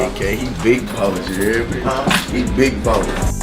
Okay, he big ballers, you hear me? He big ballers.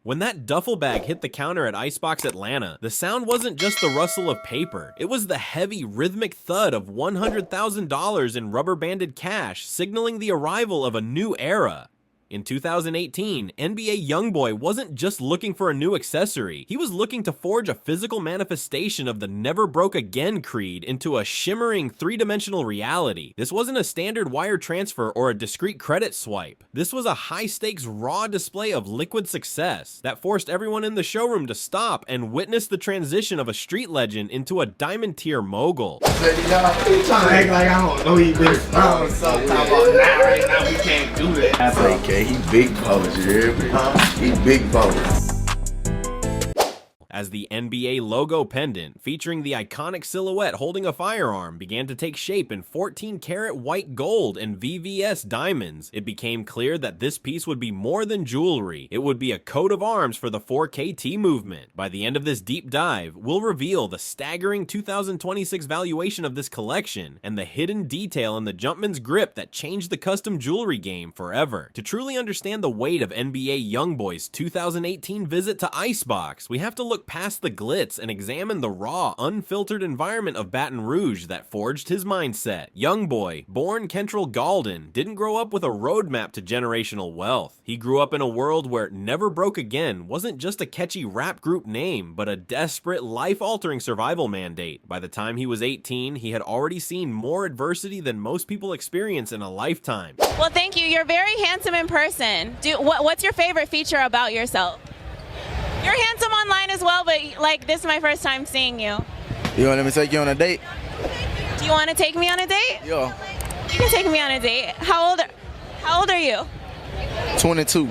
When that duffel bag hit the counter at Icebox Atlanta, the sound wasn't just the rustle of paper. It was the heavy, rhythmic thud of $100,000 in rubber-banded cash, signaling the arrival of a new era. In 2018, NBA YoungBoy wasn't just looking for a new accessory, he was looking to forge a physical manifestation of the never broke again creed into a shimmering three-dimensional reality. This wasn't a standard wire transfer or a discrete credit swipe. This was a high-stakes raw display of liquid success that forced everyone in the showroom to stop and witness the transition of a street legend into a diamond tier mogul. You trying to act like I don't know he been strong sometime about right now we can't do that. Okay, he big ballers, you hear me? He big ballers. As the NBA logo pendant, featuring the iconic silhouette holding a firearm, began to take shape in 14-karat white gold and VVS diamonds, it became clear that this piece would be more than jewelry. It would be a coat of arms for the 4KT movement. By the end of this deep dive, we'll reveal the staggering 2026 valuation of this collection and the hidden detail in the Jumpman's grip that changed the custom jewelry game forever. To truly understand the weight of NBA YoungBoy's 2018 visit to Icebox, we have to look past the glitz and examine the raw, unfiltered environment of Baton Rouge that forged his mindset. YoungBoy, born Kentrell Galden, didn't grow up with a roadmap to generational wealth. He grew up in a world where Never Broke Again wasn't just a catchy rap group name, but a desperate, life-altering survival mandate. By the time he was 18, he had already seen more adversity than most people experience in a lifetime. Well, thank you. You're very handsome in person. What's your favorite feature about yourself? You're handsome online as well, but like this is my first time seeing you. You want me to take you on a date? Do you want to take me on a date? Yeah. You can take me on a date. How old are you? 22.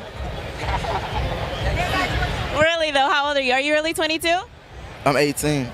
Really though, how old are you? Are you really 22? I'm 18.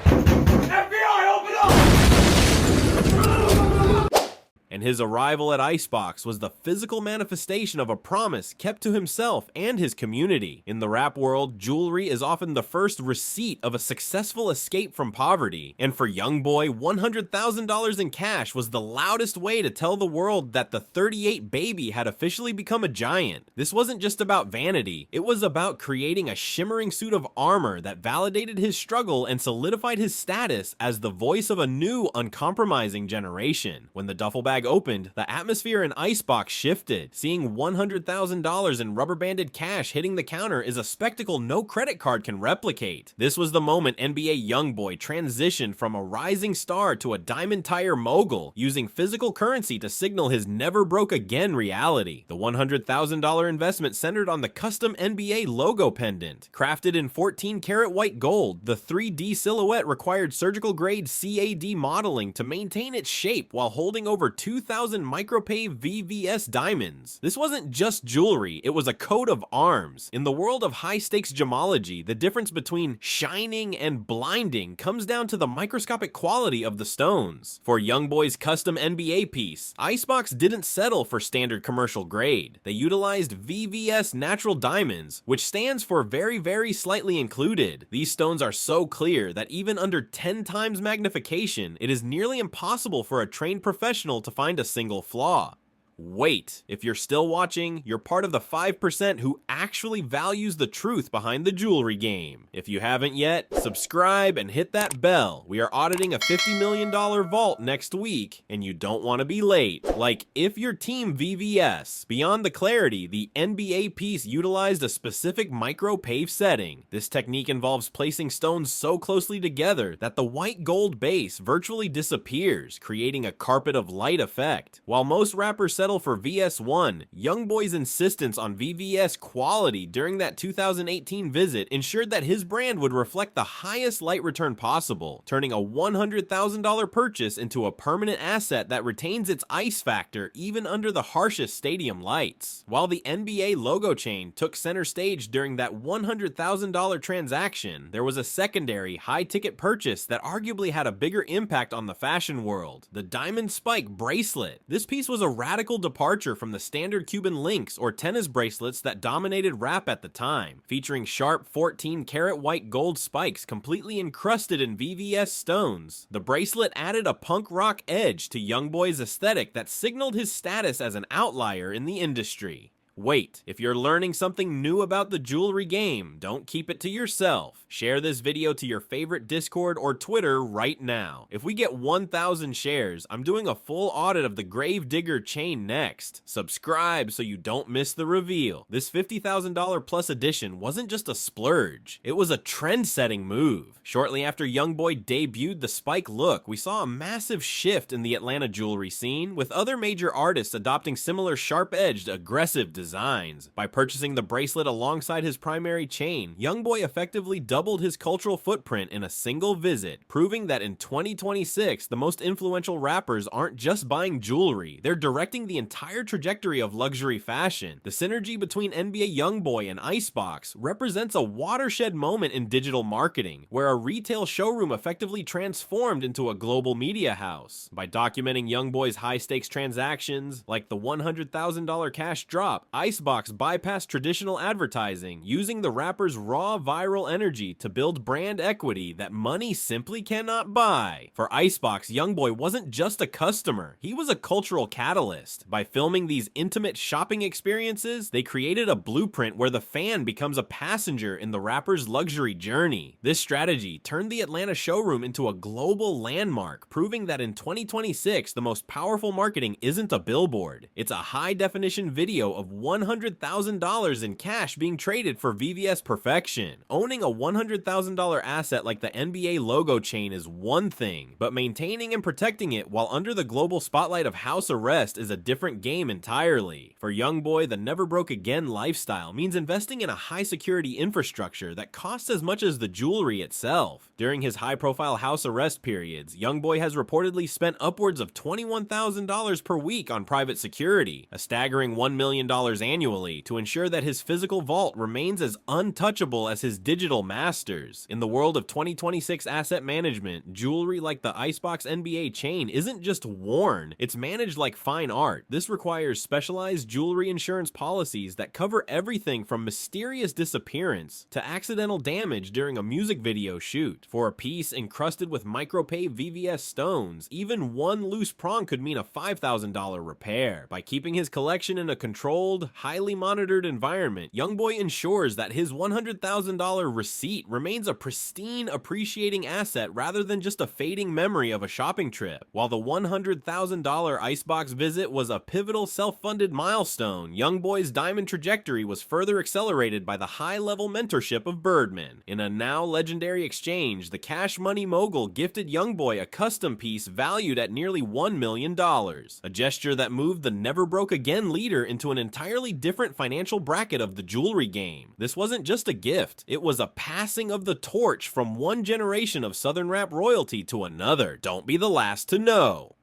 And his arrival at Icebox was the physical manifestation of a promise kept to himself and his community. In the rap world, jewelry is often the first receipt of a successful escape from poverty. And for YoungBoy, $100,000 in cash was the loudest way to tell the world that the 38 baby had officially become a giant. This wasn't just about vanity, it was about creating a shimmering suit of armor that validated his struggle and solidified his status as the voice of a new, uncompromising generation. When the duffel bag opened, the atmosphere in Icebox shifted. Seeing $100,000 in rubber-banded cash hitting the counter is a spectacle no credit card can replicate. This was the moment NBA YoungBoy transitioned from a rising star to a diamond tire mogul, using physical currency to signal his never broke again reality. The $100,000 investment centered on the custom NBA logo pendant. Crafted in 14-karat white gold, the 3D silhouette required surgical-grade CAD modeling to maintain its shape while holding over 2,000 micro-pave VVS diamonds. This wasn't just jewelry, it was a coat of arms. In the world of high-stakes gemology, the difference between shining and blinding comes down to the microscopic quality of the stones. For YoungBoy's custom NBA piece, Icebox didn't settle for standard commercial grade. They utilized VVS natural diamonds, which stands for very, very slightly included. These stones are so clear that even under 10 times magnification, it is nearly impossible for a trained professional to find a single flaw. Wait, if you're still watching, you're part of the 5% who actually values the truth behind the jewelry game. If you haven't yet, subscribe and hit that bell. We are auditing a $50 million vault next week, and you don't want to be late. Like, if you're team VVS, beyond the clarity, the NBA piece utilized a specific micro-pave setting. This technique involves placing stones so closely together that the white gold base virtually disappears, creating a carpet of light effect. While most rappers settle for VS1, YoungBoy's insistence on VVS quality during that 2018 visit ensured that his brand would reflect the highest light return possible, turning a $100,000 purchase into a permanent asset that retains its ice factor even under the harshest stadium lights. While the NBA logo chain took center stage during that $100,000 transaction, there was a secondary high-ticket purchase that arguably had a bigger impact on the fashion world: the diamond spike bracelet. This piece was a radical departure from the standard Cuban links or tennis bracelets that dominated rap at the time, featuring sharp 14-karat white gold spikes completely encrusted in VVS stones. The bracelet added a punk rock edge to YoungBoy's aesthetic that signaled his status as an outlier in the industry. Wait, if you're learning something new about the jewelry game, don't keep it to yourself. Share this video to your favorite Discord or Twitter right now. If we get 1,000 shares, I'm doing a full audit of the Gravedigger chain next. Subscribe so you don't miss the reveal. This $50,000 plus edition wasn't just a splurge, it was a trend-setting move. Shortly after YoungBoy debuted the spike look, we saw a massive shift in the Atlanta jewelry scene, with other major artists adopting similar sharp-edged, aggressive designs. By purchasing the bracelet alongside his primary chain, YoungBoy effectively doubled his cultural footprint in a single visit, proving that in 2026, the most influential rappers aren't just buying jewelry, they're directing the entire trajectory of luxury fashion. The synergy between NBA YoungBoy and Icebox represents a watershed moment in digital marketing, where a retail showroom effectively transformed into a global media house. By documenting YoungBoy's high-stakes transactions, like the $100,000 cash drop, Icebox bypassed traditional advertising, using the rapper's raw viral energy to build brand equity that money simply cannot buy. For Icebox, YoungBoy wasn't just a customer, he was a cultural catalyst. By filming these intimate shopping experiences, they created a blueprint where the fan becomes a passenger in the rapper's luxury journey. This strategy turned the Atlanta showroom into a global landmark, proving that in 2026, the most powerful marketing isn't a billboard, it's a high-definition video of $100,000 in cash being traded for VVS perfection. Owning a $100,000 asset like the NBA logo chain is one thing, but maintaining and protecting it while under the global spotlight of house arrest is a different game entirely. For YoungBoy, the never broke again lifestyle means investing in a high security infrastructure that costs as much as the jewelry itself. During his high profile house arrest periods, YoungBoy has reportedly spent upwards of $21,000 per week on private security, a staggering $1 million annually, to ensure that his physical vault remains as untouchable as his digital masters. In the world of 2026 asset management, jewelry like the Icebox NBA chain isn't just worn, it's managed like fine art. This requires specialized jewelry insurance policies that cover everything from mysterious disappearance to accidental damage during a music video shoot. For a piece encrusted with micro-pave VVS stones, even one loose prong could mean a $5,000 repair. By keeping his collection in a controlled, highly monitored environment, YoungBoy ensures that his $100,000 receipt remains a pristine, appreciating asset rather than just a fading memory of a shopping trip. While the $100,000 Icebox visit was a pivotal self-funded milestone, YoungBoy's diamond trajectory was further accelerated by the high-level mentorship of Birdman. In a now legendary exchange, the Cash Money mogul gifted YoungBoy a custom piece valued at nearly $1 million, a gesture that moved the never broke again leader into an entirely different financial bracket of the jewelry game. This wasn't just a gift, it was a passing of the torch from one generation of Southern rap royalty to another. Don't be the last to know.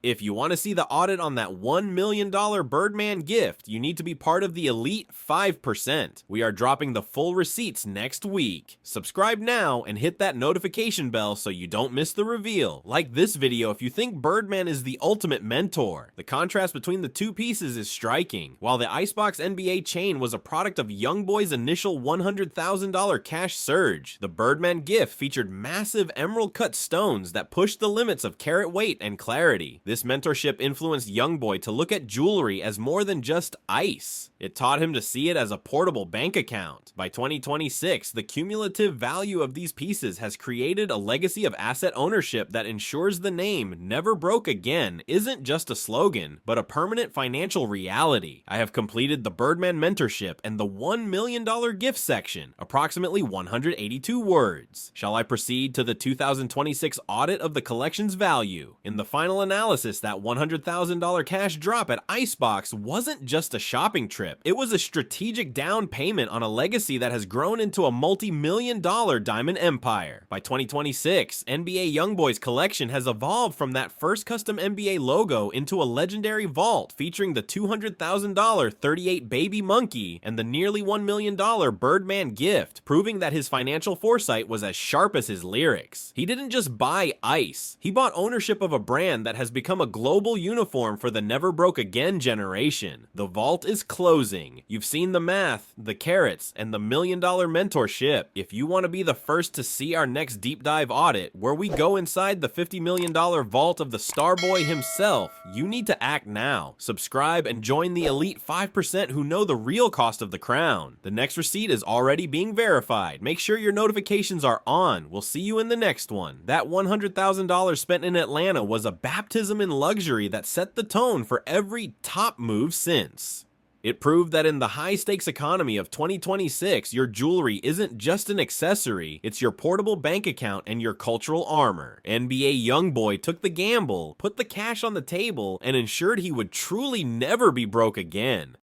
If you want to see the audit on that $1 million Birdman gift, you need to be part of the elite 5%. We are dropping the full receipts next week. Subscribe now and hit that notification bell so you don't miss the reveal. Like this video if you think Birdman is the ultimate mentor. The contrast between the two pieces is striking. While the Icebox NBA chain was a product of YoungBoy's initial $100,000 cash surge, the Birdman gift featured massive emerald-cut stones that pushed the limits of carat weight and clarity. This mentorship influenced YoungBoy to look at jewelry as more than just ice. It taught him to see it as a portable bank account. By 2026, the cumulative value of these pieces has created a legacy of asset ownership that ensures the name "Never Broke Again" isn't just a slogan, but a permanent financial reality. I have completed the Birdman mentorship and the $1 million gift section, approximately 182 words. Shall I proceed to the 2026 audit of the collection's value? In the final analysis, that $100,000 cash drop at Icebox wasn't just a shopping trip. It was a strategic down payment on a legacy that has grown into a multi-million-dollar diamond empire. By 2026, NBA YoungBoy's collection has evolved from that first custom NBA logo into a legendary vault featuring the $200,000 38 baby monkey and the nearly $1 million Birdman gift, proving that his financial foresight was as sharp as his lyrics. He didn't just buy ice, he bought ownership of a brand that has become become a global uniform for the never broke again generation. The vault is closing. You've seen the math, the carrots, and the $1 million mentorship. If you want to be the first to see our next deep dive audit, where we go inside the $50 million vault of the Starboy himself, you need to act now. Subscribe and join the elite 5% who know the real cost of the crown. The next receipt is already being verified. Make sure your notifications are on. We'll see you in the next one. That $100,000 spent in Atlanta was a baptism in luxury that set the tone for every top move since. It proved that in the high-stakes economy of 2026, your jewelry isn't just an accessory, it's your portable bank account and your cultural armor. NBA YoungBoy took the gamble, put the cash on the table, and ensured he would truly never be broke again.